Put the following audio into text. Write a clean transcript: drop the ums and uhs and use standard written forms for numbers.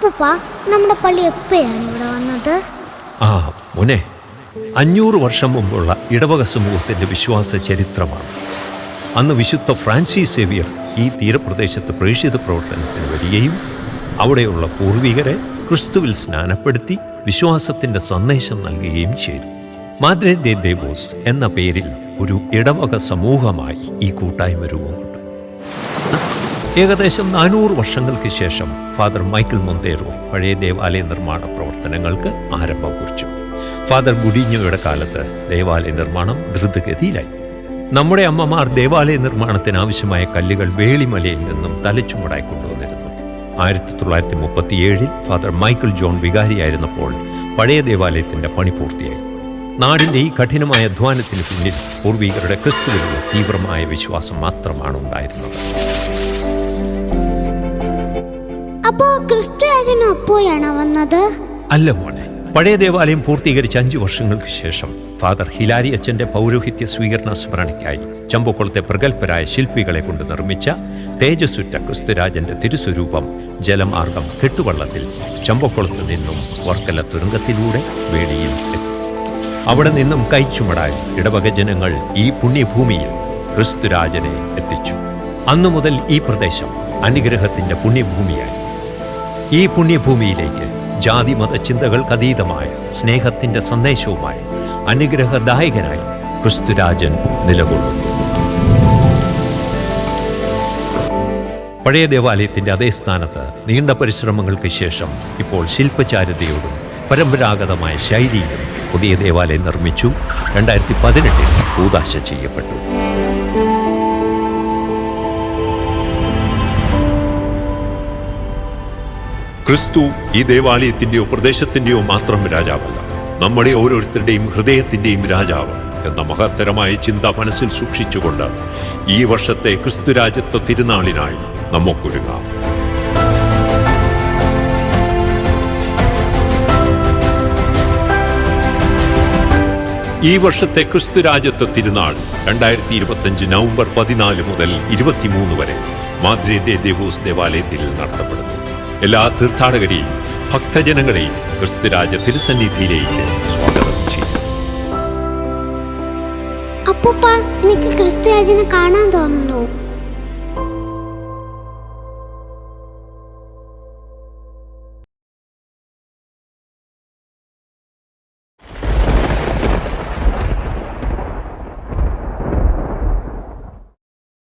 അപ്പൂപ്പ, നമ്മുടെ പള്ളി എപ്പോഴാണ് ഇവിടെ വന്നത്? മോനെ, 500 വർഷം മുമ്പുള്ള ഇടവക സമൂഹത്തിന്റെ വിശ്വാസ ചരിത്രമാണ്. അന്ന് വിശുദ്ധ ഫ്രാൻസിസ് സേവിയർ ഈ തീരപ്രദേശത്ത് പ്രേക്ഷിത പ്രവർത്തനത്തിന് വരികയും അവിടെയുള്ള പൂർവികരെ ക്രിസ്തുവിൽ സ്നാനപ്പെടുത്തി വിശ്വാസത്തിന്റെ സന്ദേശം നൽകുകയും ചെയ്തു. മാദ്രെ ദെ ദേവോസ് എന്ന പേരിൽ ഒരു ഇടവക സമൂഹമായി ഈ കൂട്ടായ്മ രൂപം കൊണ്ടു. ഏകദേശം 400 വർഷങ്ങൾക്ക് ശേഷം ഫാദർ മൈക്കിൾ മൊന്തേറോ പഴയ ദേവാലയ നിർമ്മാണ പ്രവർത്തനങ്ങൾക്ക് ആരംഭം കുറിച്ചു. ഫാദർ ഗുഡിഞ്ഞോയുടെ കാലത്ത് ദേവാലയ നിർമ്മാണം ദ്രുതഗതിയിലായി. നമ്മുടെ അമ്മമാർ ദേവാലയ നിർമ്മാണത്തിന് ആവശ്യമായ കല്ലുകൾ വേളിമലയിൽ നിന്നും തലച്ചുമടായി കൊണ്ടുവന്നിരുന്നു. 1937 ഫാദർ മൈക്കിൾ ജോൺ വികാരിയായിരുന്നപ്പോൾ പഴയ ദേവാലയത്തിന്റെ പണി പൂർത്തിയായി. നാടിന്റെ ഈ കഠിനമായ അധ്വാനത്തിന് പിന്നിൽ പൂർവികരുടെ ക്രിസ്തുവിലുള്ള തീവ്രമായ വിശ്വാസം മാത്രമാണ് ഉണ്ടായിരുന്നത്. അപ്പോ ക്രിസ്തുരാജനും അപ്പോഴാണ് വന്നത്? അല്ല മോനെ, പഴയ ദേവാലയം പൂർത്തീകരിച്ച 5 വർഷങ്ങൾക്ക് ശേഷം ഫാദർ ഹിലാരി അച്ഛന്റെ പൗരോഹിത്യ സ്വീകരണ സ്മരണയ്ക്കായി ചമ്പക്കുളത്തെ പ്രഗത്ഭരായ ശില്പികളെ കൊണ്ട് നിർമ്മിച്ച തേജസ്സുറ്റ ക്രിസ്തുരാജന്റെ തിരുസ്വരൂപം ജലമാർഗം കെട്ടുവള്ളത്തിൽ ചമ്പക്കുളത്ത് നിന്നും വർക്കല തുരങ്കത്തിലൂടെ വേളിയിൽ എത്തി. അവിടെ നിന്നും കൈച്ചുമടായി ഇടവക ജനങ്ങൾ ഈ പുണ്യഭൂമിയിൽ ക്രിസ്തുരാജനെ എത്തിച്ചു. അന്നു മുതൽ ഈ പ്രദേശം അനുഗ്രഹത്തിന്റെ പുണ്യഭൂമിയായി. ഈ പുണ്യഭൂമിയിലേക്ക് ജാതി മത ചിന്തകൾക്കതീതമായ സ്നേഹത്തിന്റെ സന്ദേശവുമായി അനുഗ്രഹദായകനായി ക്രിസ്തുരാജൻ നിലകൊള്ളുന്നു. പഴയ ദേവാലയത്തിന്റെ അതേ സ്ഥാനത്ത് നീണ്ട പരിശ്രമങ്ങൾക്ക് ശേഷം ഇപ്പോൾ ശില്പചാരുതയോടും പരമ്പരാഗതമായ ശൈലിയിലും പുതിയ ദേവാലയം നിർമ്മിച്ചു. 2018 കൂദാശ ചെയ്യപ്പെട്ടു. ക്രിസ്തു ഈ ദേവാലയത്തിന്റെയോ പ്രദേശത്തിന്റെയോ മാത്രം രാജാവല്ല, നമ്മുടെ ഓരോരുത്തരുടെയും ഹൃദയത്തിന്റെയും രാജാവ് എന്ന മഹത്തരമായ ചിന്ത മനസ്സിൽ സൂക്ഷിച്ചുകൊണ്ട് ഈ വർഷത്തെ ക്രിസ്തുരാജത്വ തിരുനാളിനായി നമുക്കൊരുങ്ങാം. ഈ വർഷത്തെ ക്രിസ്തുരാജത്വ തിരുനാൾ 2025 നവംബർ 14 മുതൽ 23 വരെ മാദ്രെ ദെ ദേവോസ് ദേവാലയത്തിൽ നടത്തപ്പെടുന്നു. എല്ലാ തീർത്ഥാടകരെയും ഭക്തജനങ്ങളെയും ക്രിസ്തുരാജ തിരുസന്നിധിയിലേക്ക് സ്വാഗതം ചെയ്യും. അപ്പൂപ്പ, എനിക്ക് ക്രിസ്തുരാജനെ കാണാൻ തോന്നുന്നു.